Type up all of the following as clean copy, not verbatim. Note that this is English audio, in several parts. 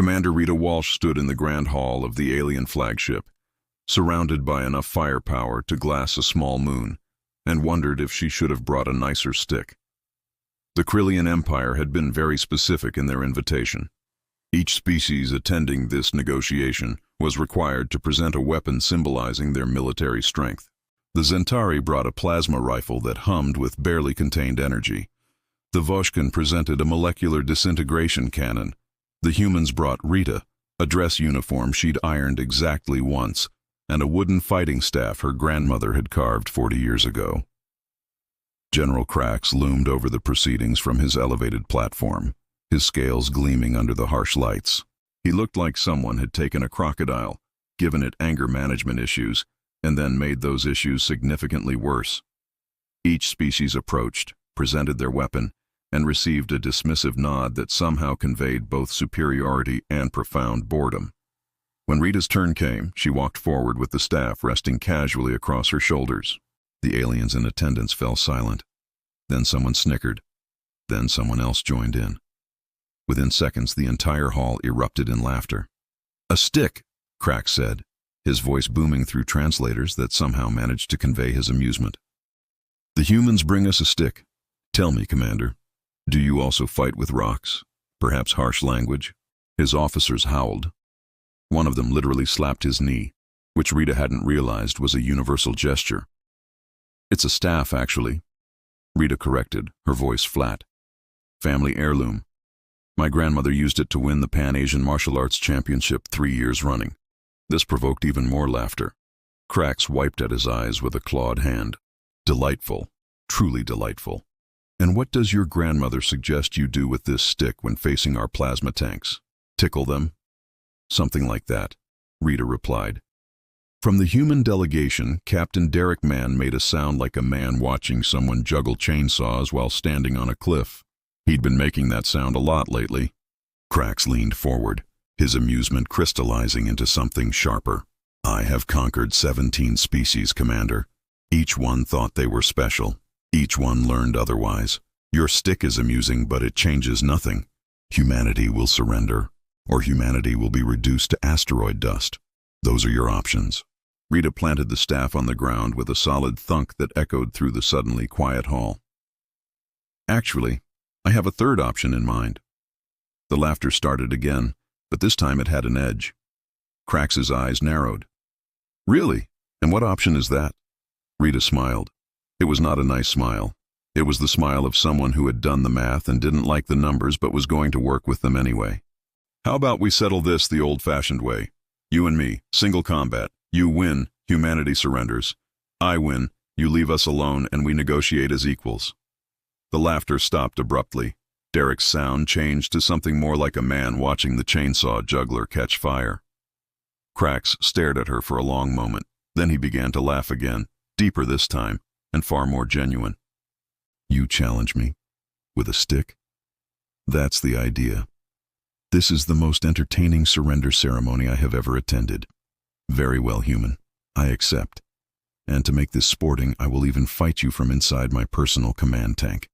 Commander Rita Walsh stood in the grand hall of the alien flagship, surrounded by enough firepower to glass a small moon, and wondered if she should have brought a nicer stick. The Krillian Empire had been very specific in their invitation. Each species attending this negotiation was required to present a weapon symbolizing their military strength. The Zentari brought a plasma rifle that hummed with barely contained energy. The Voshkin presented a molecular disintegration cannon. The humans brought Rita, a dress uniform she'd ironed exactly once, and a wooden fighting staff her grandmother had carved 40 years ago. General Vraxx loomed over the proceedings from his elevated platform, his scales gleaming under the harsh lights. He looked like someone had taken a crocodile, given it anger management issues, and then made those issues significantly worse. Each species approached, presented their weapon, and received a dismissive nod that somehow conveyed both superiority and profound boredom. When Rita's turn came, she walked forward with the staff resting casually across her shoulders. The aliens in attendance fell silent. Then someone snickered. Then someone else joined in. Within seconds, the entire hall erupted in laughter. "A stick," Vraxx said, his voice booming through translators that somehow managed to convey his amusement. "The humans bring us a stick. Tell me, Commander, do you also fight with rocks? Perhaps harsh language?" His officers howled. One of them literally slapped his knee, which Rita hadn't realized was a universal gesture. "It's a staff, actually," Rita corrected, her voice flat. "Family heirloom. My grandmother used it to win the Pan-Asian Martial Arts Championship 3 years running." This provoked even more laughter. Vraxx wiped at his eyes with a clawed hand. "Delightful. Truly delightful. And what does your grandmother suggest you do with this stick when facing our plasma tanks? Tickle them?" "Something like that," Rita replied. From the human delegation, Captain Derek Mann made a sound like a man watching someone juggle chainsaws while standing on a cliff. He'd been making that sound a lot lately. Vraxx leaned forward, his amusement crystallizing into something sharper. "I have conquered 17 species, Commander. Each one thought they were special. Each one learned otherwise. Your stick is amusing, but it changes nothing. Humanity will surrender, or humanity will be reduced to asteroid dust. Those are your options." Rita planted the staff on the ground with a solid thunk that echoed through the suddenly quiet hall. "Actually, I have a third option in mind." The laughter started again, but this time it had an edge. Vraxx's eyes narrowed. "Really? And what option is that?" Rita smiled. It was not a nice smile. It was the smile of someone who had done the math and didn't like the numbers but was going to work with them anyway. "How about we settle this the old-fashioned way? You and me, single combat. You win, humanity surrenders. I win, you leave us alone, and we negotiate as equals." The laughter stopped abruptly. Derek's sound changed to something more like a man watching the chainsaw juggler catch fire. Vraxx stared at her for a long moment. Then he began to laugh again, deeper this time, and far more genuine. "You challenge me? With a stick? That's the idea. This is the most entertaining surrender ceremony I have ever attended. Very well, human. I accept. And to make this sporting, I will even fight you from inside my personal command tank."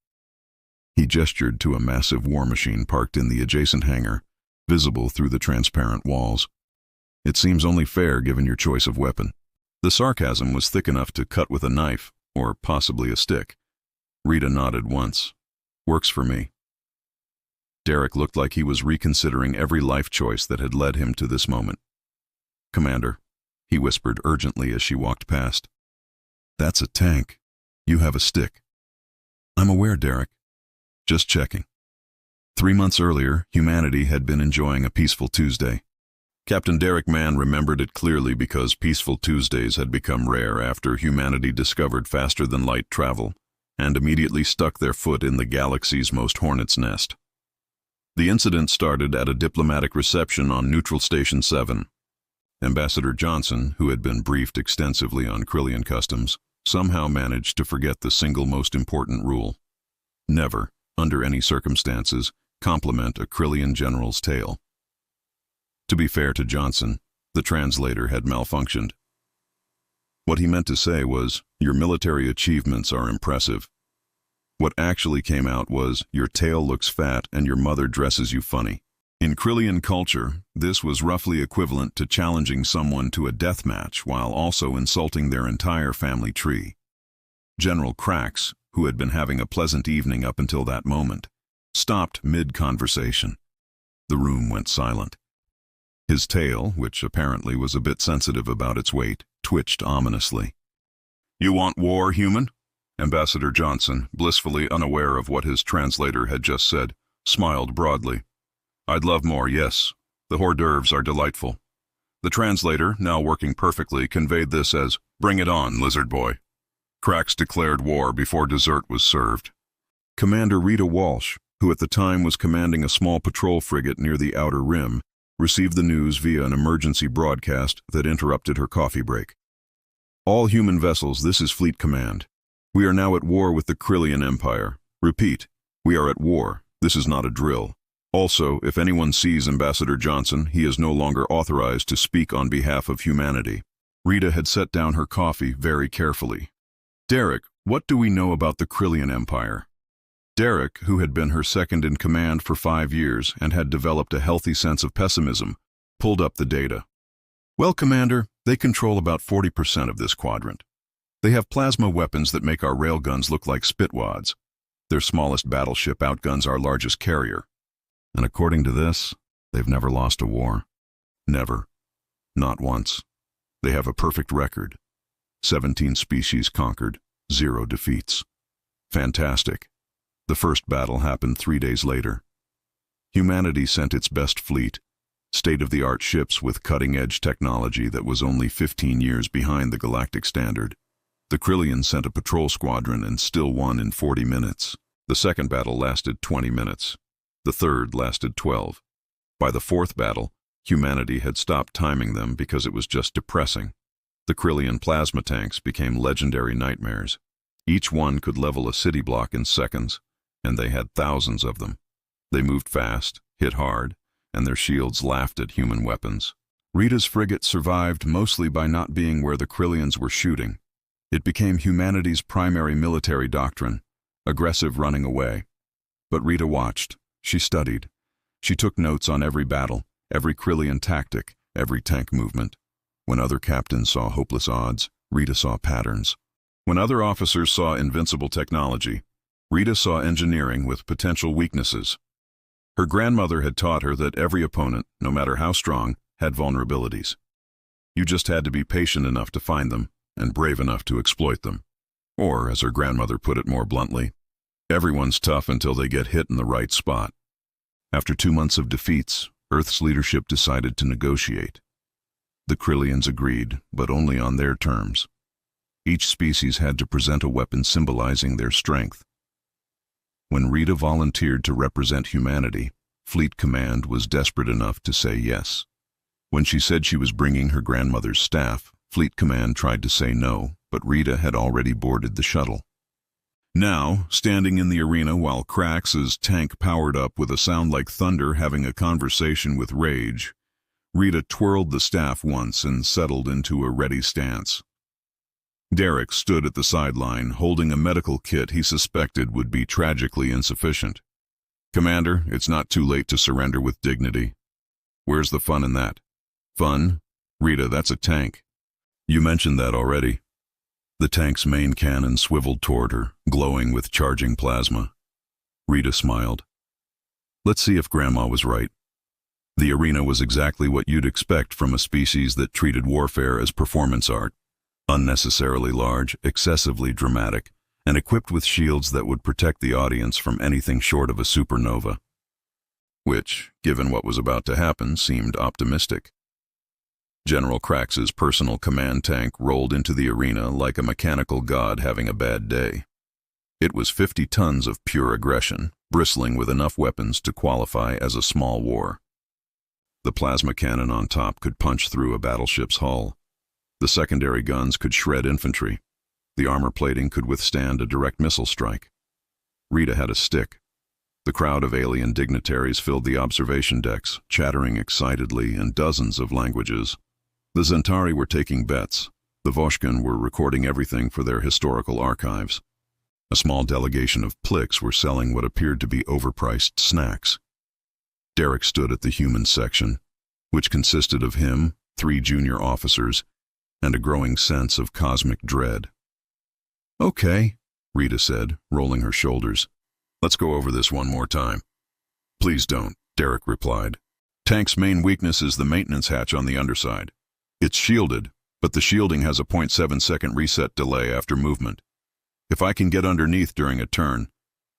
He gestured to a massive war machine parked in the adjacent hangar, visible through the transparent walls. "It seems only fair given your choice of weapon." The sarcasm was thick enough to cut with a knife, or possibly a stick. Rita nodded once. "Works for me." Derek looked like he was reconsidering every life choice that had led him to this moment. "Commander," he whispered urgently as she walked past. "That's a tank. You have a stick." "I'm aware, Derek. Just checking." 3 months earlier, humanity had been enjoying a peaceful Tuesday. Captain Derek Mann remembered it clearly because peaceful Tuesdays had become rare after humanity discovered faster-than-light travel and immediately stuck their foot in the galaxy's most hornet's nest. The incident started at a diplomatic reception on Neutral Station 7. Ambassador Johnson, who had been briefed extensively on Krillian customs, somehow managed to forget the single most important rule: never, under any circumstances, compliment a Krillian general's tale. To be fair to Johnson, the translator had malfunctioned. What he meant to say was, "Your military achievements are impressive." What actually came out was, "Your tail looks fat and your mother dresses you funny." In Krillian culture, this was roughly equivalent to challenging someone to a death match while also insulting their entire family tree. General Vraxx, who had been having a pleasant evening up until that moment, stopped mid-conversation. The room went silent. His tail, which apparently was a bit sensitive about its weight, twitched ominously. "You want war, human?" Ambassador Johnson, blissfully unaware of what his translator had just said, smiled broadly. "I'd love more, yes. The hors d'oeuvres are delightful." The translator, now working perfectly, conveyed this as, "Bring it on, lizard boy." Vraxx declared war before dessert was served. Commander Rita Walsh, who at the time was commanding a small patrol frigate near the Outer Rim, received the news via an emergency broadcast that interrupted her coffee break. "All human vessels, this is Fleet Command. We are now at war with the Krillian Empire. Repeat, we are at war. This is not a drill. Also, if anyone sees Ambassador Johnson, he is no longer authorized to speak on behalf of humanity." Rita had set down her coffee very carefully. "Derek, what do we know about the Krillian Empire?" Derek, who had been her second-in-command for 5 years and had developed a healthy sense of pessimism, pulled up the data. "Well, Commander, they control about 40% of this quadrant. They have plasma weapons that make our railguns look like spitwads. Their smallest battleship outguns our largest carrier. And according to this, they've never lost a war. Never. Not once. They have a perfect record. 17 species conquered, 0 defeats. Fantastic. The first battle happened 3 days later. Humanity sent its best fleet, state-of-the-art ships with cutting-edge technology that was only 15 years behind the galactic standard. The Krillians sent a patrol squadron and still won in 40 minutes. The second battle lasted 20 minutes. The third lasted 12. By the fourth battle, humanity had stopped timing them because it was just depressing. The Krillian plasma tanks became legendary nightmares. Each one could level a city block in seconds, and they had thousands of them. They moved fast, hit hard, and their shields laughed at human weapons. Rita's frigate survived mostly by not being where the Krillians were shooting. It became humanity's primary military doctrine, aggressive running away. But Rita watched. She studied. She took notes on every battle, every Krillian tactic, every tank movement. When other captains saw hopeless odds, Rita saw patterns. When other officers saw invincible technology, Rita saw engineering with potential weaknesses. Her grandmother had taught her that every opponent, no matter how strong, had vulnerabilities. You just had to be patient enough to find them and brave enough to exploit them. Or, as her grandmother put it more bluntly, everyone's tough until they get hit in the right spot. After 2 months of defeats, Earth's leadership decided to negotiate. The Krillians agreed, but only on their terms. Each species had to present a weapon symbolizing their strength. When Rita volunteered to represent humanity, Fleet Command was desperate enough to say yes. When she said she was bringing her grandmother's staff, Fleet Command tried to say no, but Rita had already boarded the shuttle. Now, standing in the arena while Vraxx's tank powered up with a sound like thunder having a conversation with rage, Rita twirled the staff once and settled into a ready stance. Derek stood at the sideline, holding a medical kit he suspected would be tragically insufficient. "Commander, it's not too late to surrender with dignity." "Where's the fun in that?" "Fun? Rita, that's a tank." "You mentioned that already." The tank's main cannon swiveled toward her, glowing with charging plasma. Rita smiled. "Let's see if Grandma was right." The arena was exactly what you'd expect from a species that treated warfare as performance art. Unnecessarily large, excessively dramatic, and equipped with shields that would protect the audience from anything short of a supernova. Which, given what was about to happen, seemed optimistic. General Vraxx's personal command tank rolled into the arena like a mechanical god having a bad day. It was 50 tons of pure aggression, bristling with enough weapons to qualify as a small war. The plasma cannon on top could punch through a battleship's hull. The secondary guns could shred infantry. The armor plating could withstand a direct missile strike. Rita had a stick. The crowd of alien dignitaries filled the observation decks, chattering excitedly in dozens of languages. The Zentari were taking bets. The Voshkin were recording everything for their historical archives. A small delegation of Plix were selling what appeared to be overpriced snacks. Derek stood at the human section, which consisted of him, 3 junior officers, and a growing sense of cosmic dread. "Okay," Rita said, rolling her shoulders. "Let's go over this one more time." "Please don't," Derek replied. "Tank's main weakness is the maintenance hatch on the underside. It's shielded, but the shielding has a 0.7-second reset delay after movement. If I can get underneath during a turn,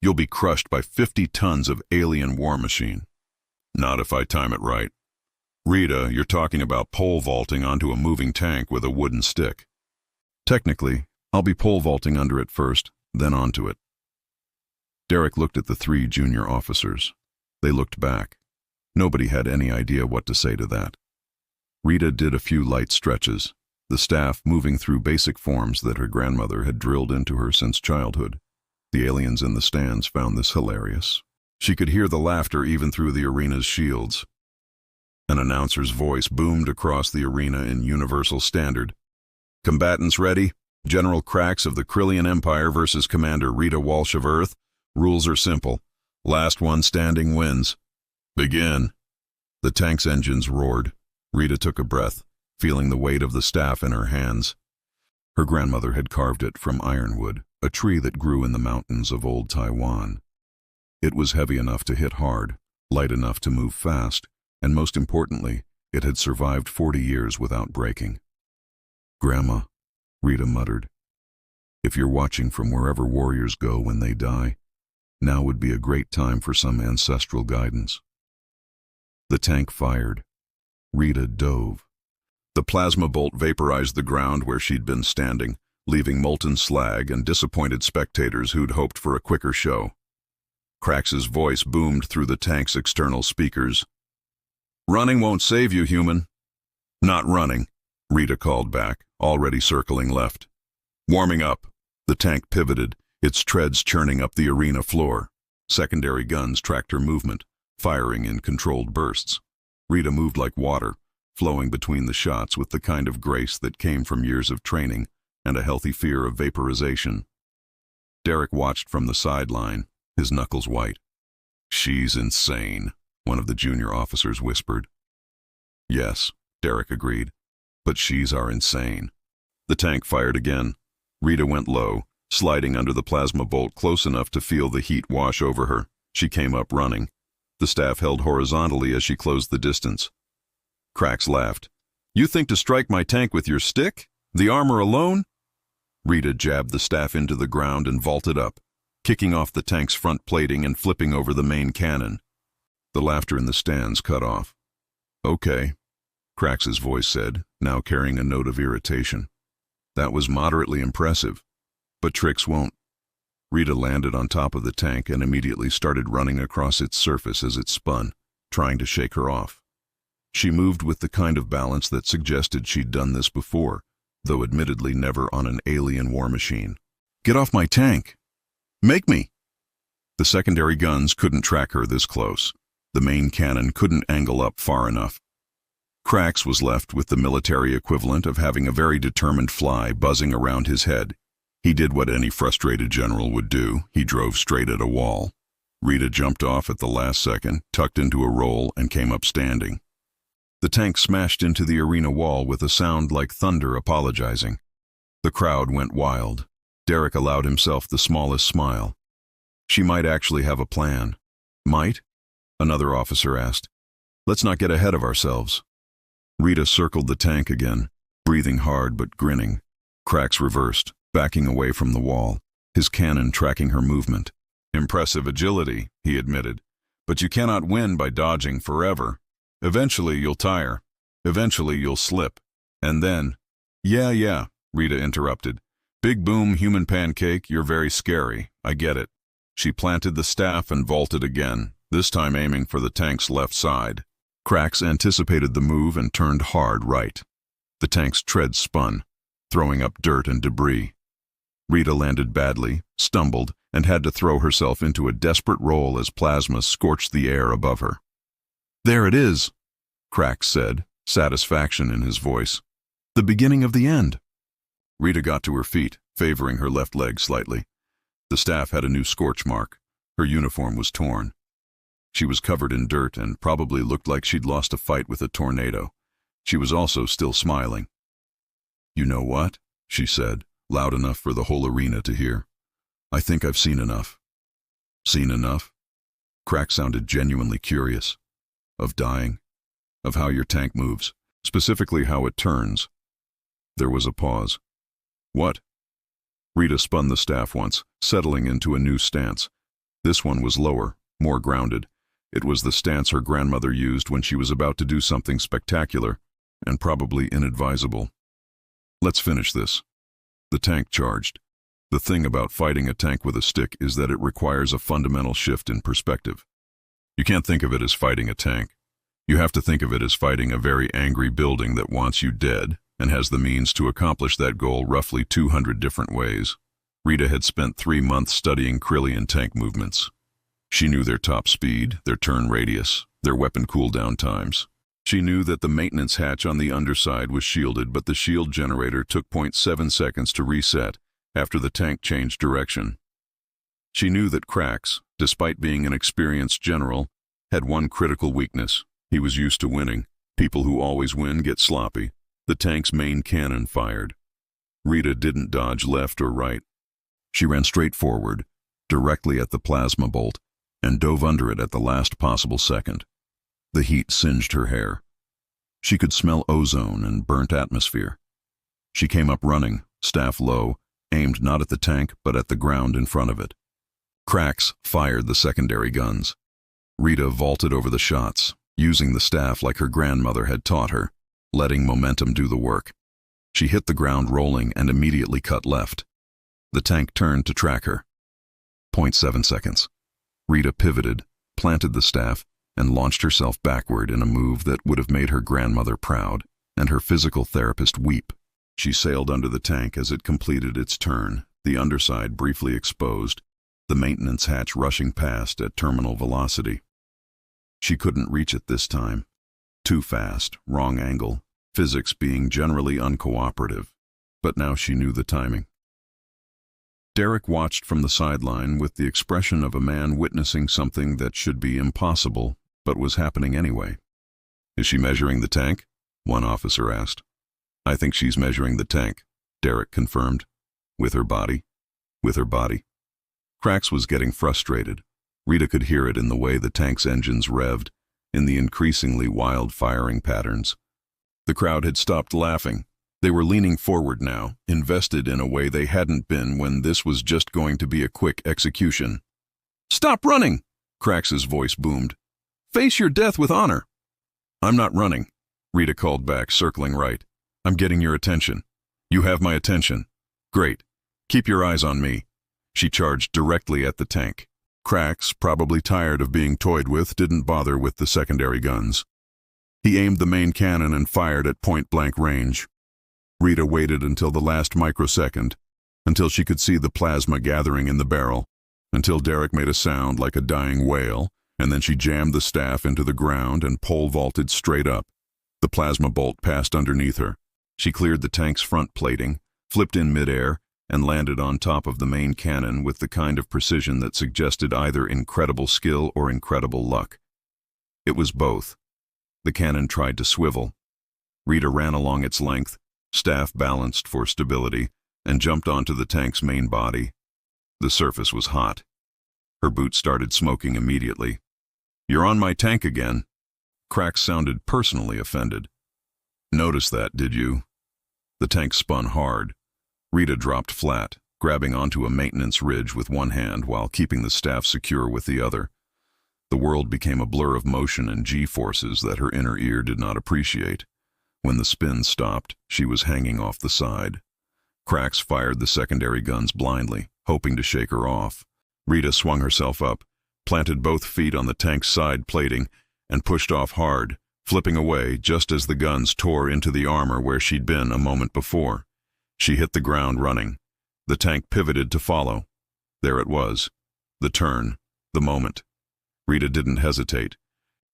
you'll be crushed by 50 tons of alien war machine. Not if I time it right. Rita, you're talking about pole vaulting onto a moving tank with a wooden stick. Technically, I'll be pole vaulting under it first, then onto it." Derek looked at the 3 junior officers. They looked back. Nobody had any idea what to say to that. Rita did a few light stretches, the staff moving through basic forms that her grandmother had drilled into her since childhood. The aliens in the stands found this hilarious. She could hear the laughter even through the arena's shields. An announcer's voice boomed across the arena in universal standard. "Combatants ready? General Vraxx of the Krillian Empire versus Commander Rita Walsh of Earth. Rules are simple. Last one standing wins. Begin." The tank's engines roared. Rita took a breath, feeling the weight of the staff in her hands. Her grandmother had carved it from ironwood, a tree that grew in the mountains of old Taiwan. It was heavy enough to hit hard, light enough to move fast, and most importantly, it had survived 40 years without breaking. "Grandma," Rita muttered, "if you're watching from wherever warriors go when they die, now would be a great time for some ancestral guidance." The tank fired. Rita dove. The plasma bolt vaporized the ground where she'd been standing, leaving molten slag and disappointed spectators who'd hoped for a quicker show. Vraxx's voice boomed through the tank's external speakers. "Running won't save you, human." "Not running," Rita called back, already circling left. "Warming up." The tank pivoted, its treads churning up the arena floor. Secondary guns tracked her movement, firing in controlled bursts. Rita moved like water, flowing between the shots with the kind of grace that came from years of training and a healthy fear of vaporization. Derek watched from the sideline, his knuckles white. "She's insane," one of the junior officers whispered. "Yes," Derek agreed, "but she's our insane." The tank fired again. Rita went low, sliding under the plasma bolt close enough to feel the heat wash over her. She came up running. The staff held horizontally as she closed the distance. Vraxx laughed. "You think to strike my tank with your stick? The armor alone?" Rita jabbed the staff into the ground and vaulted up, kicking off the tank's front plating and flipping over the main cannon. The laughter in the stands cut off. "Okay," Vraxx's voice said, now carrying a note of irritation. "That was moderately impressive, but tricks won't." Rita landed on top of the tank and immediately started running across its surface as it spun, trying to shake her off. She moved with the kind of balance that suggested she'd done this before, though admittedly never on an alien war machine. "Get off my tank! Make me!" The secondary guns couldn't track her this close. The main cannon couldn't angle up far enough. Vraxx was left with the military equivalent of having a very determined fly buzzing around his head. He did what any frustrated general would do. He drove straight at a wall. Rita jumped off at the last second, tucked into a roll, and came up standing. The tank smashed into the arena wall with a sound like thunder apologizing. The crowd went wild. Derek allowed himself the smallest smile. She might actually have a plan. "Might?" another officer asked. "Let's not get ahead of ourselves." Rita circled the tank again, breathing hard but grinning. Vraxx reversed, backing away from the wall, his cannon tracking her movement. "Impressive agility," he admitted, "but you cannot win by dodging forever. Eventually you'll tire. Eventually you'll slip. And then—" Yeah, Rita interrupted. "Big boom, human pancake, you're very scary. I get it." She planted the staff and vaulted again, this time aiming for the tank's left side. Vraxx anticipated the move and turned hard right. The tank's treads spun, throwing up dirt and debris. Rita landed badly, stumbled, and had to throw herself into a desperate roll as plasma scorched the air above her. "There it is," Vraxx said, satisfaction in his voice. "The beginning of the end." Rita got to her feet, favoring her left leg slightly. The staff had a new scorch mark. Her uniform was torn. She was covered in dirt and probably looked like she'd lost a fight with a tornado. She was also still smiling. "You know what?" she said, loud enough for the whole arena to hear. "I think I've seen enough." "Seen enough?" Crack sounded genuinely curious. "Of dying? Of how your tank moves, specifically how it turns?" There was a pause. "What?" Rita spun the staff once, settling into a new stance. This one was lower, more grounded. It was the stance her grandmother used when she was about to do something spectacular, and probably inadvisable. "Let's finish this." The tank charged. The thing about fighting a tank with a stick is that it requires a fundamental shift in perspective. You can't think of it as fighting a tank. You have to think of it as fighting a very angry building that wants you dead and has the means to accomplish that goal roughly 200 different ways. Rita had spent 3 months studying Krillian tank movements. She knew their top speed, their turn radius, their weapon cooldown times. She knew that the maintenance hatch on the underside was shielded, but the shield generator took 0.7 seconds to reset after the tank changed direction. She knew that Vraxx, despite being an experienced general, had one critical weakness. He was used to winning. People who always win get sloppy. The tank's main cannon fired. Rita didn't dodge left or right. She ran straight forward, directly at the plasma bolt, and dove under it at the last possible second. The heat singed her hair. She could smell ozone and burnt atmosphere. She came up running, staff low, aimed not at the tank but at the ground in front of it. Vraxx fired the secondary guns. Rita vaulted over the shots, using the staff like her grandmother had taught her, letting momentum do the work. She hit the ground rolling and immediately cut left. The tank turned to track her. 0.7 seconds. Rita pivoted, planted the staff, and launched herself backward in a move that would have made her grandmother proud and her physical therapist weep. She sailed under the tank as it completed its turn, the underside briefly exposed, the maintenance hatch rushing past at terminal velocity. She couldn't reach it this time. Too fast, wrong angle, physics being generally uncooperative, but now she knew the timing. Derek watched from the sideline with the expression of a man witnessing something that should be impossible, but was happening anyway. "Is she measuring the tank?" one officer asked. "I think she's measuring the tank," Derek confirmed. "With her body?" "With her body." Vraxx was getting frustrated. Rita could hear it in the way the tank's engines revved, in the increasingly wild firing patterns. The crowd had stopped laughing. They were leaning forward now, invested in a way they hadn't been when this was just going to be a quick execution. "Stop running!" Vraxx's voice boomed. "Face your death with honor." "I'm not running," Rita called back, circling right. "I'm getting your attention. You have my attention. Great. Keep your eyes on me." She charged directly at the tank. Vraxx, probably tired of being toyed with, didn't bother with the secondary guns. He aimed the main cannon and fired at point-blank range. Rita waited until the last microsecond, until she could see the plasma gathering in the barrel, until Derek made a sound like a dying whale, and then she jammed the staff into the ground and pole-vaulted straight up. The plasma bolt passed underneath her. She cleared the tank's front plating, flipped in midair, and landed on top of the main cannon with the kind of precision that suggested either incredible skill or incredible luck. It was both. The cannon tried to swivel. Rita ran along its length, staff balanced for stability, and jumped onto the tank's main body. The surface was hot. Her boots started smoking immediately. "You're on my tank again." Vraxx sounded personally offended. "Notice that, did you?" The tank spun hard. Rita dropped flat, grabbing onto a maintenance ridge with one hand while keeping the staff secure with the other. The world became a blur of motion and G-forces that her inner ear did not appreciate. When the spin stopped, she was hanging off the side. Vraxx fired the secondary guns blindly, hoping to shake her off. Rita swung herself up, planted both feet on the tank's side plating, and pushed off hard, flipping away just as the guns tore into the armor where she'd been a moment before. She hit the ground running. The tank pivoted to follow. There it was. The turn. The moment. Rita didn't hesitate.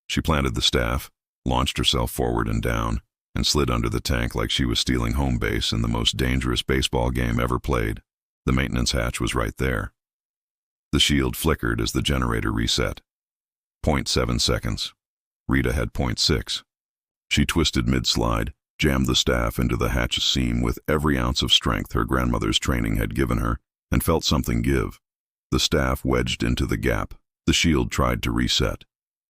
She planted the staff, launched herself forward and down, and slid under the tank like she was stealing home base in the most dangerous baseball game ever played. The maintenance hatch was right there. The shield flickered as the generator reset. .7 seconds. Rita had .6. She twisted mid-slide, jammed the staff into the hatch's seam with every ounce of strength her grandmother's training had given her, and felt something give. The staff wedged into the gap. The shield tried to reset.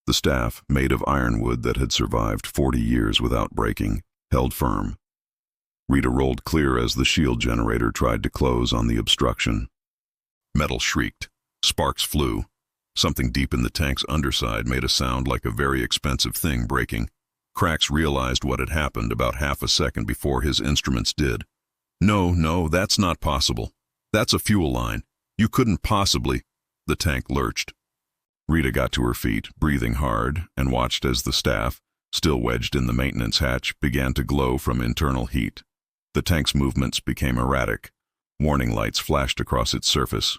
The staff, made of ironwood that had survived 40 years without breaking, held firm. Rita rolled clear as the shield generator tried to close on the obstruction. Metal shrieked. Sparks flew. Something deep in the tank's underside made a sound like a very expensive thing breaking. Vraxx realized what had happened about half a second before his instruments did. No, that's not possible. That's a fuel line. You couldn't possibly. The tank lurched. Rita got to her feet, breathing hard, and watched as the staff, still wedged in the maintenance hatch, began to glow from internal heat. The tank's movements became erratic. Warning lights flashed across its surface.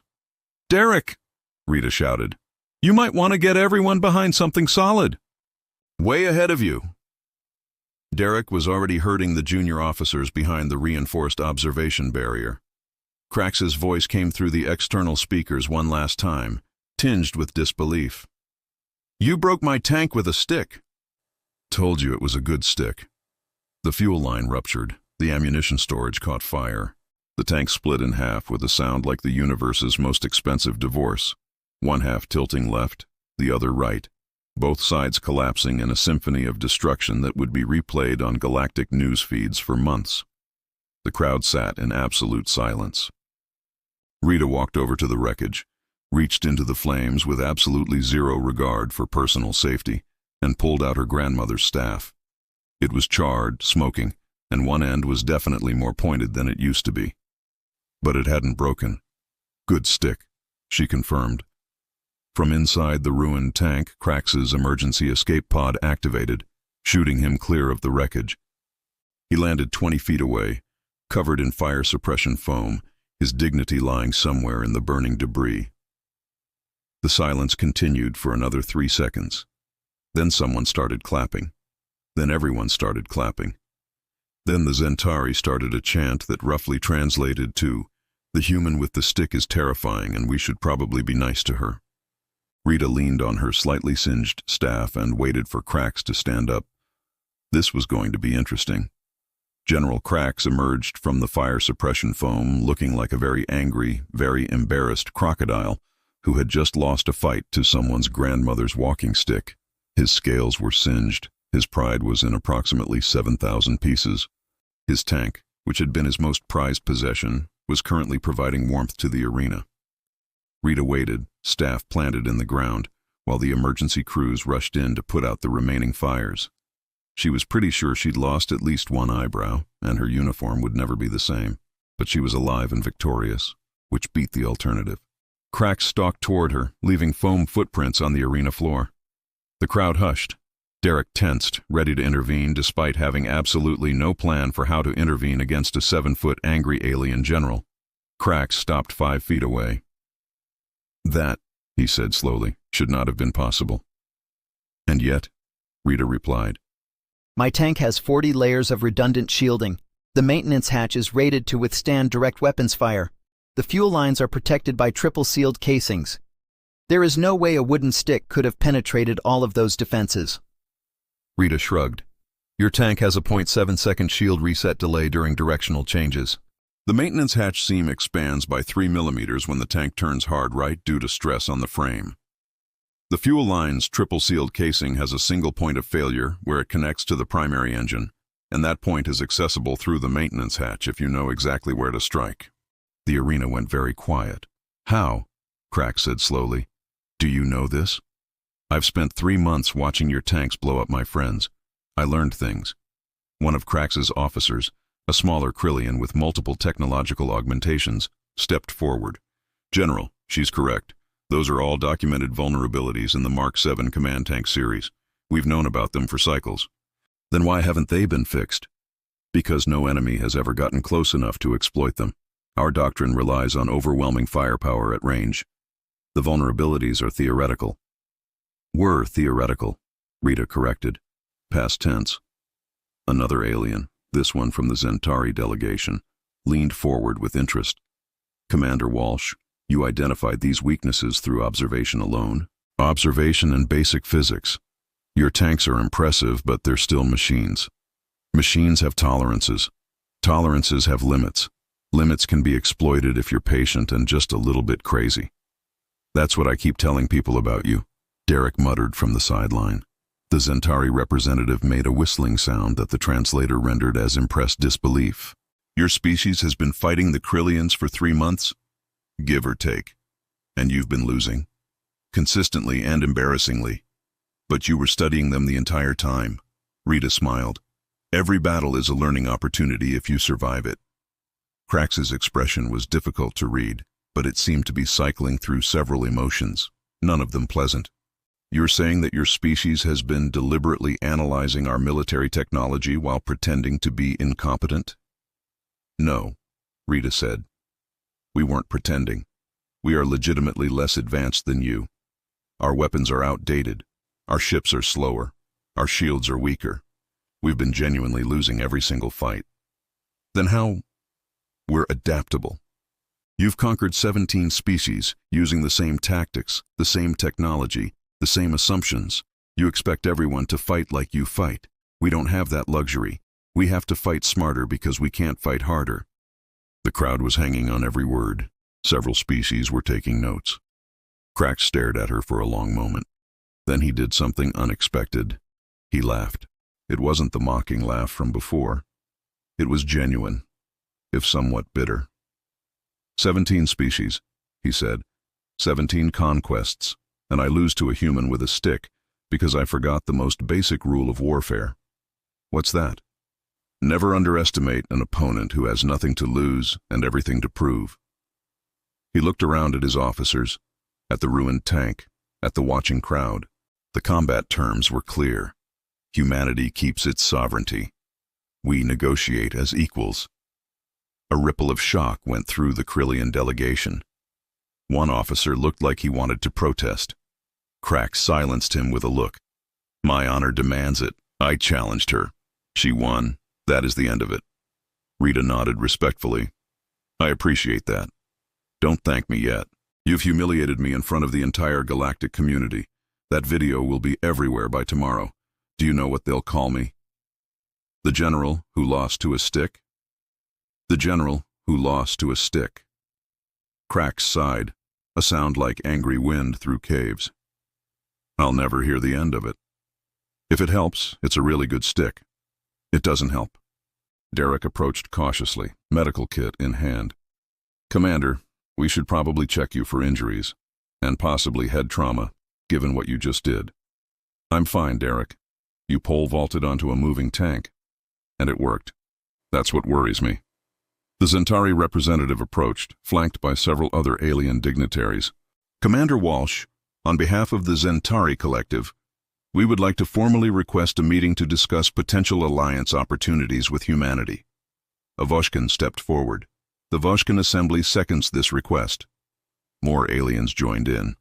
"Derek!" Rita shouted. "You might want to get everyone behind something solid." "Way ahead of you." Derek was already herding the junior officers behind the reinforced observation barrier. Vraxx's voice came through the external speakers one last time, tinged with disbelief. "You broke my tank with a stick." "Told you it was a good stick." The fuel line ruptured. The ammunition storage caught fire. The tank split in half with a sound like the universe's most expensive divorce. One half tilting left, the other right, both sides collapsing in a symphony of destruction that would be replayed on galactic news feeds for months. The crowd sat in absolute silence. Rita walked over to the wreckage, reached into the flames with absolutely zero regard for personal safety, and pulled out her grandmother's staff. It was charred, smoking, and one end was definitely more pointed than it used to be. But it hadn't broken. "Good stick," she confirmed. From inside the ruined tank, Vraxx's emergency escape pod activated, shooting him clear of the wreckage. He landed 20 feet away, covered in fire suppression foam, his dignity lying somewhere in the burning debris. The silence continued for another 3 seconds. Then someone started clapping. Then everyone started clapping. Then the Zentari started a chant that roughly translated to, "The human with the stick is terrifying and we should probably be nice to her." Rita leaned on her slightly singed staff and waited for Vraxx to stand up. This was going to be interesting. General Vraxx emerged from the fire suppression foam looking like a very angry, very embarrassed crocodile who had just lost a fight to someone's grandmother's walking stick. His scales were singed. His pride was in approximately 7,000 pieces. His tank, which had been his most prized possession, was currently providing warmth to the arena. Rita waited, staff planted in the ground, while the emergency crews rushed in to put out the remaining fires. She was pretty sure she'd lost at least one eyebrow, and her uniform would never be the same, but she was alive and victorious, which beat the alternative. Vraxx stalked toward her, leaving foam footprints on the arena floor. The crowd hushed. Derek tensed, ready to intervene despite having absolutely no plan for how to intervene against a 7-foot angry alien general. Vraxx stopped 5 feet away. "That," he said slowly, "should not have been possible." "And yet," Rita replied. "My tank has 40 layers of redundant shielding. The maintenance hatch is rated to withstand direct weapons fire. The fuel lines are protected by triple-sealed casings. There is no way a wooden stick could have penetrated all of those defenses." Rita shrugged. "Your tank has a 0.7-second shield reset delay during directional changes. The maintenance hatch seam expands by 3 millimeters when the tank turns hard right due to stress on the frame. The fuel line's triple-sealed casing has a single point of failure where it connects to the primary engine, and that point is accessible through the maintenance hatch if you know exactly where to strike." The arena went very quiet. "How?" Vraxx said slowly. "Do you know this? I've spent 3 months watching your tanks blow up my friends. I learned things." One of Vraxx's officers, a smaller Krillian with multiple technological augmentations, stepped forward. "General, she's correct. Those are all documented vulnerabilities in the Mark 7 command tank series. We've known about them for cycles." "Then why haven't they been fixed?" "Because no enemy has ever gotten close enough to exploit them. Our doctrine relies on overwhelming firepower at range. The vulnerabilities are theoretical." "Were theoretical," Rita corrected. Past tense. Another alien, this one from the Zentari delegation, leaned forward with interest. "Commander Walsh, you identified these weaknesses through observation alone?" Observation and basic physics. Your tanks are impressive, but they're still machines. Machines have tolerances. Tolerances have limits. Limits can be exploited if you're patient and just a little bit crazy. That's what I keep telling people about you, Derek muttered from the sideline. The Zentari representative made a whistling sound that the translator rendered as impressed disbelief. Your species has been fighting the Krillians for 3 months? Give or take. And you've been losing. Consistently and embarrassingly. But you were studying them the entire time. Rita smiled. Every battle is a learning opportunity if you survive it. Vraxx's expression was difficult to read, but it seemed to be cycling through several emotions, none of them pleasant. You're saying that your species has been deliberately analyzing our military technology while pretending to be incompetent? No, Rita said. We weren't pretending. We are legitimately less advanced than you. Our weapons are outdated. Our ships are slower. Our shields are weaker. We've been genuinely losing every single fight. Then how? We're adaptable. You've conquered 17 species using the same tactics, the same technology, the same assumptions. You expect everyone to fight like you fight. We don't have that luxury. We have to fight smarter because we can't fight harder. The crowd was hanging on every word. Several species were taking notes. Vraxx stared at her for a long moment. Then he did something unexpected. He laughed. It wasn't the mocking laugh from before. It was genuine, if somewhat bitter. 17 species, he said. 17 conquests, and I lose to a human with a stick because I forgot the most basic rule of warfare. What's that? Never underestimate an opponent who has nothing to lose and everything to prove. He looked around at his officers, at the ruined tank, at the watching crowd. The combat terms were clear. Humanity keeps its sovereignty. We negotiate as equals. A ripple of shock went through the Krillian delegation. One officer looked like he wanted to protest. Vraxx silenced him with a look. My honor demands it. I challenged her. She won. That is the end of it. Rita nodded respectfully. I appreciate that. Don't thank me yet. You've humiliated me in front of the entire galactic community. That video will be everywhere by tomorrow. Do you know what they'll call me? The general who lost to a stick? The general who lost to a stick. Vraxx sighed, a sound like angry wind through caves. I'll never hear the end of it. If it helps, it's a really good stick. It doesn't help. Derek approached cautiously, medical kit in hand. Commander, we should probably check you for injuries, and possibly head trauma, given what you just did. I'm fine, Derek. You pole vaulted onto a moving tank, and it worked. That's what worries me. The Zentari representative approached, flanked by several other alien dignitaries. Commander Walsh, on behalf of the Zentari Collective, we would like to formally request a meeting to discuss potential alliance opportunities with humanity. A Voshkin stepped forward. The Voshkin Assembly seconds this request. More aliens joined in.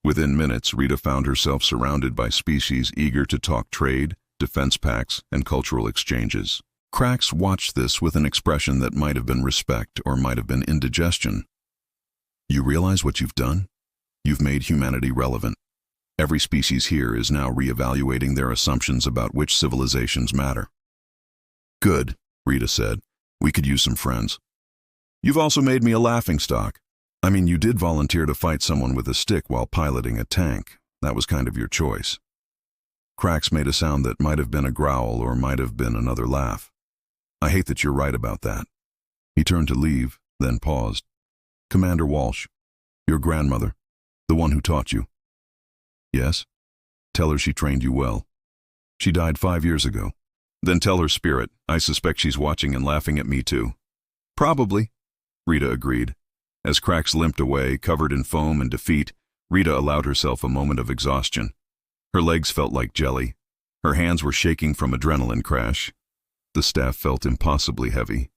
Within minutes, Rita found herself surrounded by species eager to talk trade, defense pacts, and cultural exchanges. Vraxx watched this with an expression that might have been respect or might have been indigestion. You realize what you've done? You've made humanity relevant. Every species here is now reevaluating their assumptions about which civilizations matter. Good, Rita said. We could use some friends. You've also made me a laughingstock. I mean, you did volunteer to fight someone with a stick while piloting a tank. That was kind of your choice. Vraxx made a sound that might have been a growl or might have been another laugh. I hate that you're right about that. He turned to leave, then paused. Commander Walsh, your grandmother, the one who taught you. Yes? Tell her she trained you well. She died 5 years ago. Then tell her spirit. I suspect she's watching and laughing at me too. Probably, Rita agreed. As Vraxx limped away, covered in foam and defeat, Rita allowed herself a moment of exhaustion. Her legs felt like jelly. Her hands were shaking from adrenaline crash. The staff felt impossibly heavy.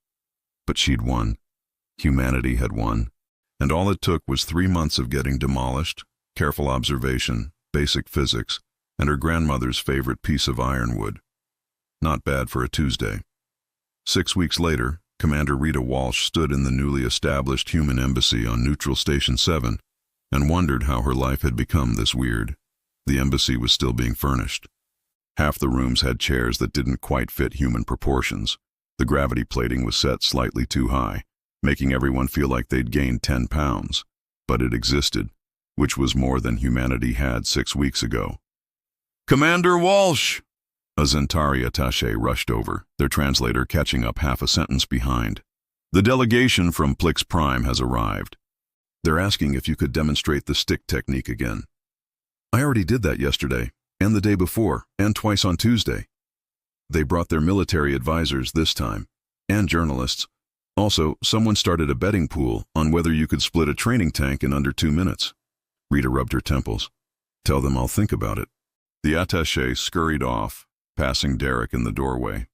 But she'd won. Humanity had won. And all it took was 3 months of getting demolished, careful observation, basic physics, and her grandmother's favorite piece of ironwood. Not bad for a Tuesday. 6 weeks later, Commander Rita Walsh stood in the newly established human embassy on Neutral Station 7, and wondered how her life had become this weird. The embassy was still being furnished. Half the rooms had chairs that didn't quite fit human proportions. The gravity plating was set slightly too high, making everyone feel like they'd gained 10 pounds. But it existed, which was more than humanity had 6 weeks ago. "Commander Walsh!" A Zentari attaché rushed over, their translator catching up half a sentence behind. "The delegation from Plix Prime has arrived. They're asking if you could demonstrate the stick technique again." "I already did that yesterday, and the day before, and twice on Tuesday." They brought their military advisors this time, and journalists. Also, someone started a betting pool on whether you could split a training tank in under 2 minutes. Rita rubbed her temples. "Tell them I'll think about it." The attaché scurried off, passing Derek in the doorway.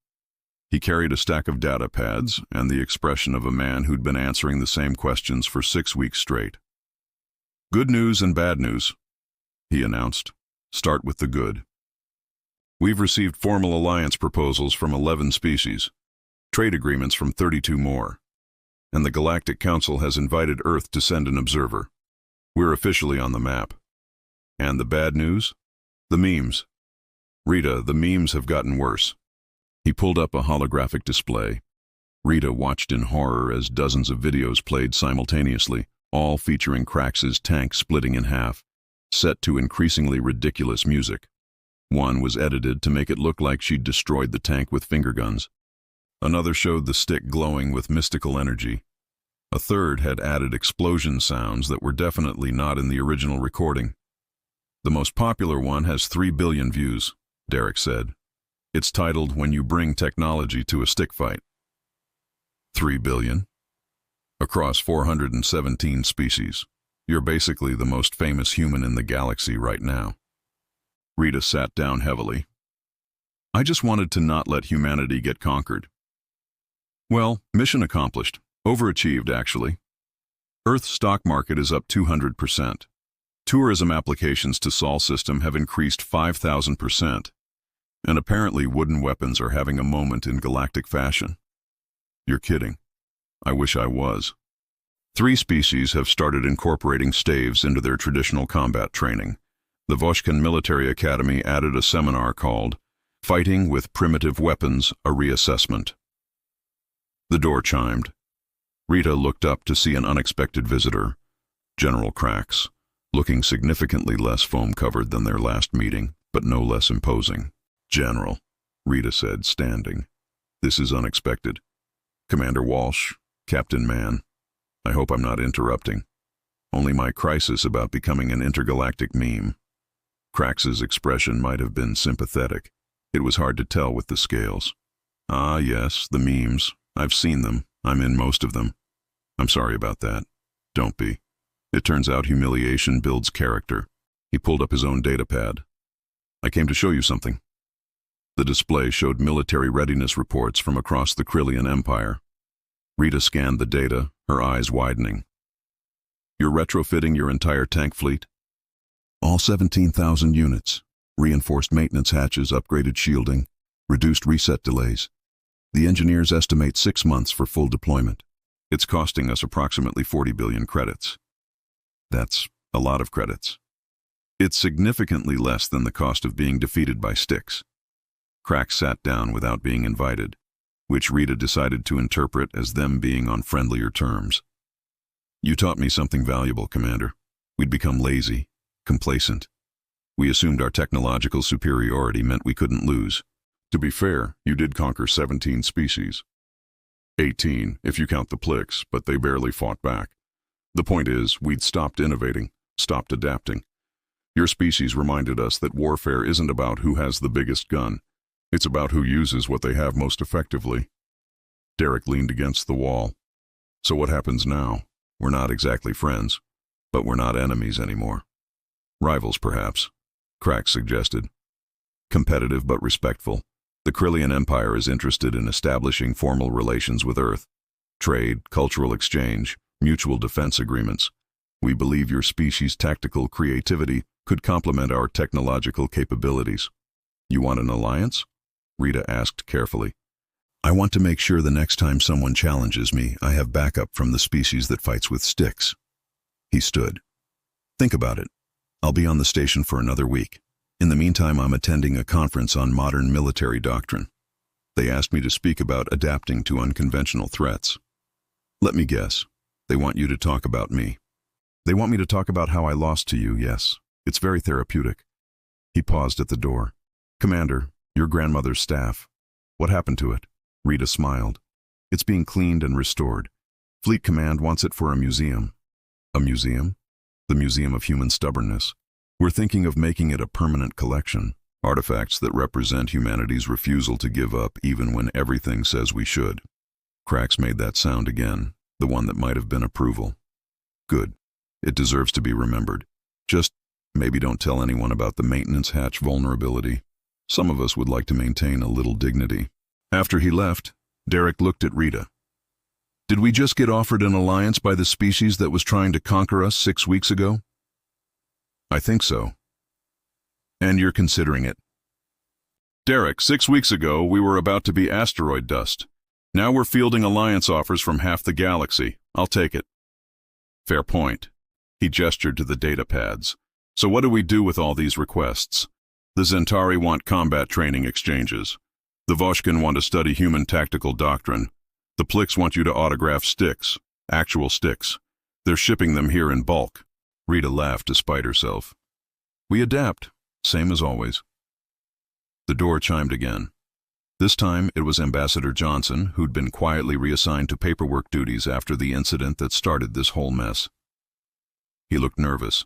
He carried a stack of data pads and the expression of a man who'd been answering the same questions for 6 weeks straight. "Good news and bad news," he announced. "Start with the good. We've received formal alliance proposals from 11 species, trade agreements from 32 more, and the Galactic Council has invited Earth to send an observer. We're officially on the map. And the bad news? The memes. Rita, the memes have gotten worse." He pulled up a holographic display. Rita watched in horror as dozens of videos played simultaneously, all featuring Vraxx's tank splitting in half, set to increasingly ridiculous music. One was edited to make it look like she'd destroyed the tank with finger guns. Another showed the stick glowing with mystical energy. A third had added explosion sounds that were definitely not in the original recording. "The most popular one has 3 billion views," Derek said. "It's titled When You Bring Technology to a Stick Fight." 3 billion? Across 417 species. You're basically the most famous human in the galaxy right now. Rita sat down heavily. "I just wanted to not let humanity get conquered." "Well, mission accomplished. Overachieved, actually. Earth's stock market is up 200%. Tourism applications to Sol system have increased 5,000%. And apparently wooden weapons are having a moment in galactic fashion." "You're kidding." "I wish I was." 3 species have started incorporating staves into their traditional combat training. The Voshkan Military Academy added a seminar called Fighting with Primitive Weapons, a Reassessment. The door chimed. Rita looked up to see an unexpected visitor, General Vraxx, looking significantly less foam-covered than their last meeting, but no less imposing. "General," Rita said, standing. "This is unexpected. Commander Walsh, Captain Mann. I hope I'm not interrupting. Only my crisis about becoming an intergalactic meme." Vraxx's expression might have been sympathetic. It was hard to tell with the scales. "Ah, yes, the memes. I've seen them. I'm in most of them. I'm sorry about that." "Don't be. It turns out humiliation builds character." He pulled up his own datapad. "I came to show you something." The display showed military readiness reports from across the Krillian Empire. Rita scanned the data, her eyes widening. "You're retrofitting your entire tank fleet?" "All 17,000 units. Reinforced maintenance hatches, upgraded shielding, reduced reset delays. The engineers estimate 6 months for full deployment. It's costing us approximately 40 billion credits." "That's a lot of credits." "It's significantly less than the cost of being defeated by sticks." Vraxx sat down without being invited, which Rita decided to interpret as them being on friendlier terms. "You taught me something valuable, Commander. We'd become lazy, complacent. We assumed our technological superiority meant we couldn't lose. To be fair, you did conquer 17 species. 18, if you count the Plix, but they barely fought back. The point is, we'd stopped innovating, stopped adapting. Your species reminded us that warfare isn't about who has the biggest gun. It's about who uses what they have most effectively." Derek leaned against the wall. "So what happens now? We're not exactly friends, but we're not enemies anymore." "Rivals, perhaps," Vraxx suggested. "Competitive but respectful. The Krillian Empire is interested in establishing formal relations with Earth. Trade, cultural exchange, mutual defense agreements. We believe your species' tactical creativity could complement our technological capabilities." "You want an alliance?" Rita asked carefully. "I want to make sure the next time someone challenges me, I have backup from the species that fights with sticks." He stood. Think about it. I'll be on the station for another week. In the meantime, I'm attending a conference on modern military doctrine. They asked me to speak about adapting to unconventional threats. Let me guess. They want you to talk about me. They want me to talk about how I lost to you, yes. It's very therapeutic. He paused at the door. Commander, your grandmother's staff. What happened to it? Rita smiled. It's being cleaned and restored. Fleet Command wants it for a museum. A museum? The Museum of Human Stubbornness. We're thinking of making it a permanent collection. Artifacts that represent humanity's refusal to give up even when everything says we should. Vraxx made that sound again, the one that might have been approval. Good. It deserves to be remembered. Just maybe don't tell anyone about the maintenance hatch vulnerability. Some of us would like to maintain a little dignity. After he left, Derek looked at Rita. Did we just get offered an alliance by the species that was trying to conquer us 6 weeks ago? I think so. And you're considering it? Derek, 6 weeks ago, we were about to be asteroid dust. Now we're fielding alliance offers from half the galaxy. I'll take it. Fair point. He gestured to the data pads. So what do we do with all these requests? The Zentari want combat training exchanges. The Voshkin want to study human tactical doctrine. The Plix want you to autograph sticks, actual sticks. They're shipping them here in bulk. Rita laughed despite herself. We adapt, same as always. The door chimed again. This time it was Ambassador Johnson, who'd been quietly reassigned to paperwork duties after the incident that started this whole mess. He looked nervous.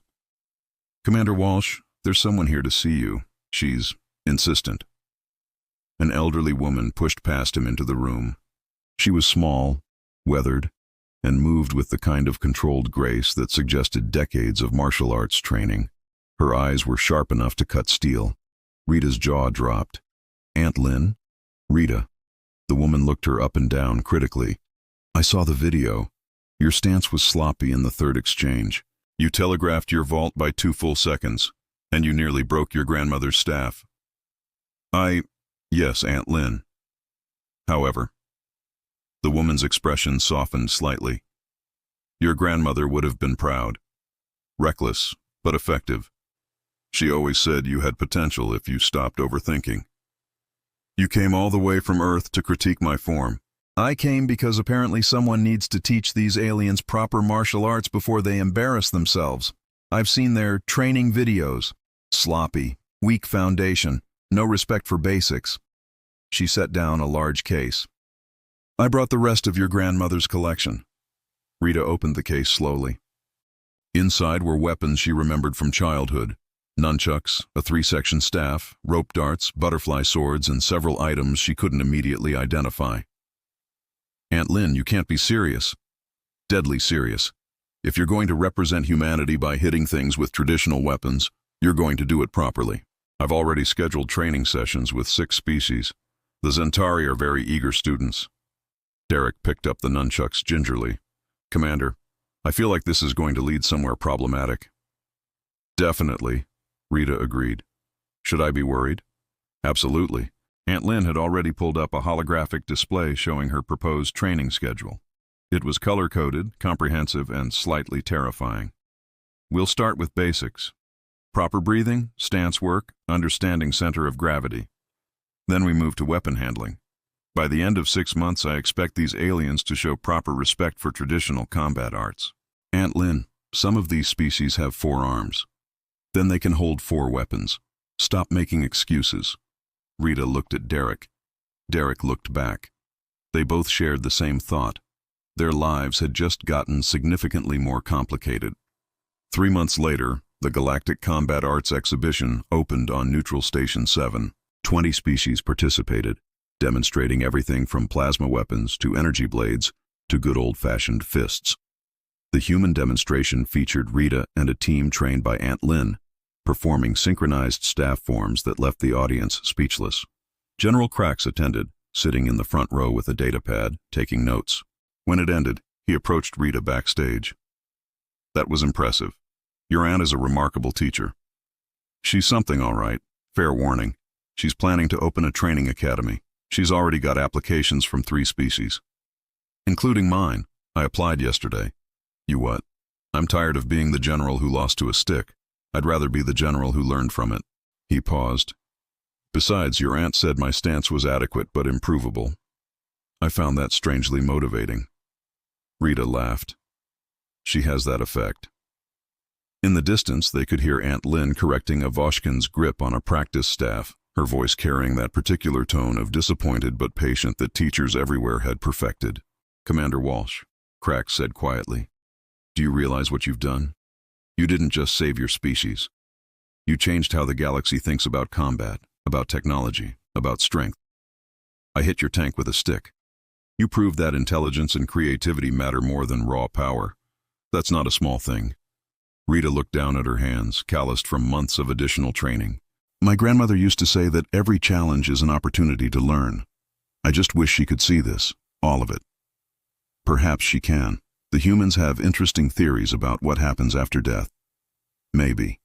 Commander Walsh, there's someone here to see you. She's insistent. An elderly woman pushed past him into the room. She was small, weathered, and moved with the kind of controlled grace that suggested decades of martial arts training. Her eyes were sharp enough to cut steel. Rita's jaw dropped. Aunt Lynn? Rita. The woman looked her up and down critically. I saw the video. Your stance was sloppy in the third exchange. You telegraphed your vault by 2 full seconds, and you nearly broke your grandmother's staff. Yes, Aunt Lynn. However, the woman's expression softened slightly. Your grandmother would have been proud. Reckless, but effective. She always said you had potential if you stopped overthinking. You came all the way from Earth to critique my form. I came because apparently someone needs to teach these aliens proper martial arts before they embarrass themselves. I've seen their training videos. Sloppy, weak foundation, no respect for basics. She set down a large case. I brought the rest of your grandmother's collection. Rita opened the case slowly. Inside were weapons she remembered from childhood. Nunchucks, a 3-section staff, rope darts, butterfly swords, and several items she couldn't immediately identify. Aunt Lynn, you can't be serious. Deadly serious. If you're going to represent humanity by hitting things with traditional weapons, you're going to do it properly. I've already scheduled training sessions with 6 species. The Zentari are very eager students. Derek picked up the nunchucks gingerly. Commander, I feel like this is going to lead somewhere problematic. Definitely, Rita agreed. Should I be worried? Absolutely. Aunt Lynn had already pulled up a holographic display showing her proposed training schedule. It was color-coded, comprehensive, and slightly terrifying. We'll start with basics. Proper breathing, stance work, understanding center of gravity. Then we move to weapon handling. By the end of 6 months, I expect these aliens to show proper respect for traditional combat arts. Aunt Lynn, some of these species have 4 arms. Then they can hold 4 weapons. Stop making excuses. Rita looked at Derek. Derek looked back. They both shared the same thought. Their lives had just gotten significantly more complicated. 3 months later, the Galactic Combat Arts Exhibition opened on Neutral Station 7. 20 species participated, demonstrating everything from plasma weapons to energy blades to good old-fashioned fists. The human demonstration featured Rita and a team trained by Aunt Lynn, performing synchronized staff forms that left the audience speechless. General Vraxx attended, sitting in the front row with a data pad, taking notes. When it ended, he approached Rita backstage. That was impressive. Your aunt is a remarkable teacher. She's something all right, fair warning. She's planning to open a training academy. She's already got applications from 3 species. Including mine. I applied yesterday. You what? I'm tired of being the general who lost to a stick. I'd rather be the general who learned from it. He paused. Besides, your aunt said my stance was adequate but improvable. I found that strangely motivating. Rita laughed. She has that effect. In the distance, they could hear Aunt Lynn correcting Avoshkin's grip on a practice staff, her voice carrying that particular tone of disappointed but patient that teachers everywhere had perfected. Commander Walsh, Vraxx said quietly, do you realize what you've done? You didn't just save your species. You changed how the galaxy thinks about combat, about technology, about strength. I hit your tank with a stick. You proved that intelligence and creativity matter more than raw power. That's not a small thing. Rita looked down at her hands, calloused from months of additional training. My grandmother used to say that every challenge is an opportunity to learn. I just wish she could see this, all of it. Perhaps she can. The humans have interesting theories about what happens after death. Maybe.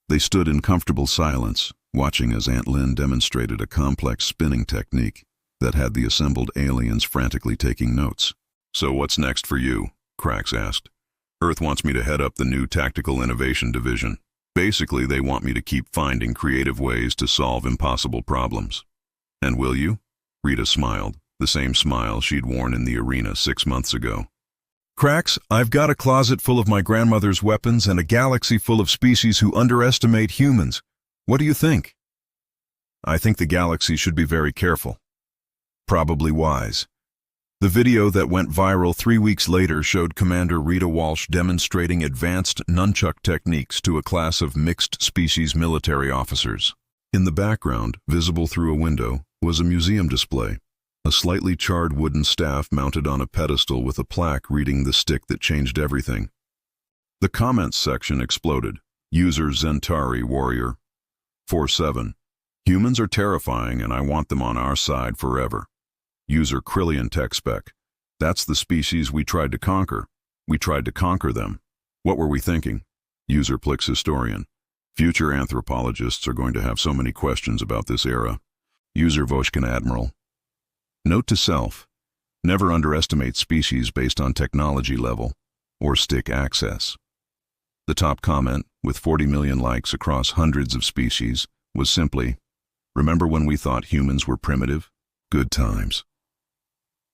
They stood in comfortable silence, watching as Aunt Lynn demonstrated a complex spinning technique that had the assembled aliens frantically taking notes. So what's next for you? Vraxx asked. Earth wants me to head up the new Tactical Innovation Division. Basically, they want me to keep finding creative ways to solve impossible problems. And will you? Rita smiled, the same smile she'd worn in the arena 6 months ago. Vraxx, I've got a closet full of my grandmother's weapons and a galaxy full of species who underestimate humans. What do you think? I think the galaxy should be very careful. Probably wise. The video that went viral 3 weeks later showed Commander Rita Walsh demonstrating advanced nunchuck techniques to a class of mixed-species military officers. In the background, visible through a window, was a museum display, a slightly charred wooden staff mounted on a pedestal with a plaque reading the stick that changed everything. The comments section exploded. User Zentari Warrior 47. Humans are terrifying and I want them on our side forever. User Krillian Tech Spec. That's the species we tried to conquer. We tried to conquer them. What were we thinking? User Plix Historian. Future anthropologists are going to have so many questions about this era. User Voshkin Admiral. Note to self. Never underestimate species based on technology level or stick access. The top comment, with 40 million likes across hundreds of species, was simply, remember when we thought humans were primitive? Good times.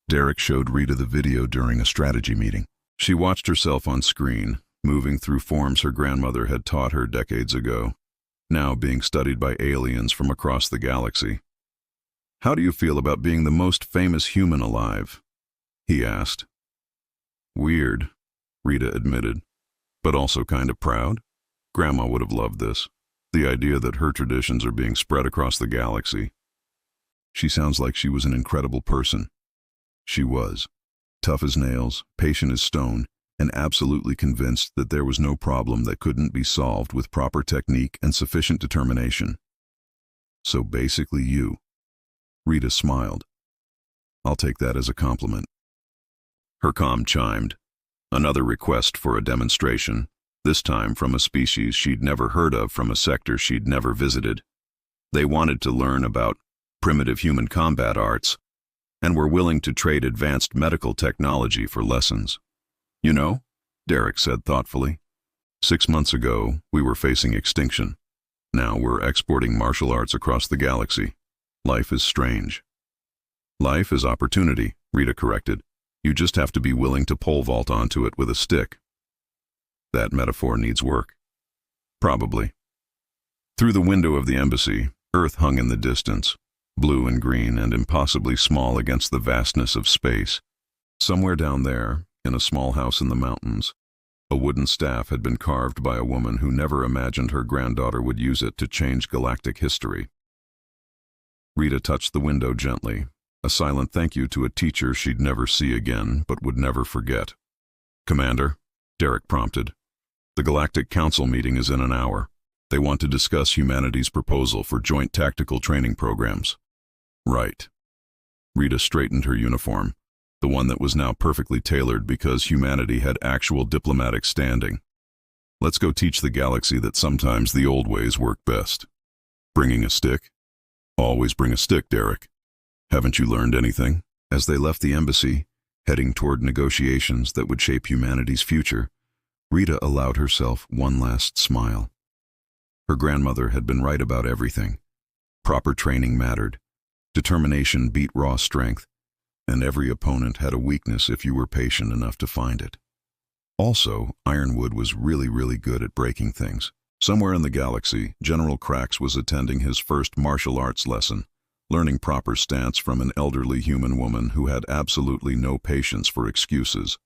Derek showed Rita the video during a strategy meeting. She watched herself on screen, moving through forms her grandmother had taught her decades ago, now being studied by aliens from across the galaxy. How do you feel about being the most famous human alive? He asked. Weird, Rita admitted, but also kind of proud. Grandma would have loved this, the idea that her traditions are being spread across the galaxy. She sounds like she was an incredible person. She was. Tough as nails, patient as stone, and absolutely convinced that there was no problem that couldn't be solved with proper technique and sufficient determination. So basically you. Rita smiled. I'll take that as a compliment. Her comm chimed. Another request for a demonstration, this time from a species she'd never heard of from a sector she'd never visited. They wanted to learn about primitive human combat arts, and were willing to trade advanced medical technology for lessons. You know, Derek said thoughtfully, 6 months ago, we were facing extinction. Now we're exporting martial arts across the galaxy. Life is strange. Life is opportunity, Rita corrected. You just have to be willing to pole vault onto it with a stick. That metaphor needs work. Probably. Through the window of the embassy, Earth hung in the distance, blue and green and impossibly small against the vastness of space. Somewhere down there, in a small house in the mountains, a wooden staff had been carved by a woman who never imagined her granddaughter would use it to change galactic history. Rita touched the window gently, a silent thank you to a teacher she'd never see again but would never forget. Commander, Derek prompted. The Galactic Council meeting is in an hour. They want to discuss humanity's proposal for joint tactical training programs. Right. Rita straightened her uniform, the one that was now perfectly tailored because humanity had actual diplomatic standing. Let's go teach the galaxy that sometimes the old ways work best. Bringing a stick? Always bring a stick, Derek. Haven't you learned anything? As they left the embassy, Heading toward negotiations that would shape humanity's future, Rita allowed herself one last smile. Her grandmother had been right about everything. Proper training mattered. Determination beat raw strength, and every opponent had a weakness if you were patient enough to find it. Also, Ironwood was really good at breaking things. Somewhere in the galaxy, General Vraxx was attending his first martial arts lesson, learning proper stance from an elderly human woman who had absolutely no patience for excuses.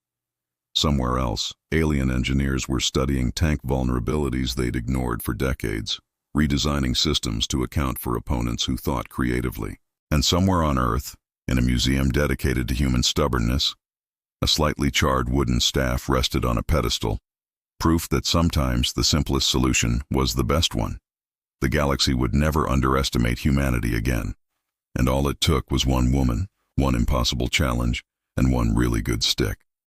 Somewhere else, alien engineers were studying tank vulnerabilities they'd ignored for decades, redesigning systems to account for opponents who thought creatively. And somewhere on Earth, in a museum dedicated to human stubbornness, a slightly charred wooden staff rested on a pedestal, proof that sometimes the simplest solution was the best one. The galaxy would never underestimate humanity again. And all it took was one woman, one impossible challenge, and one really good stick.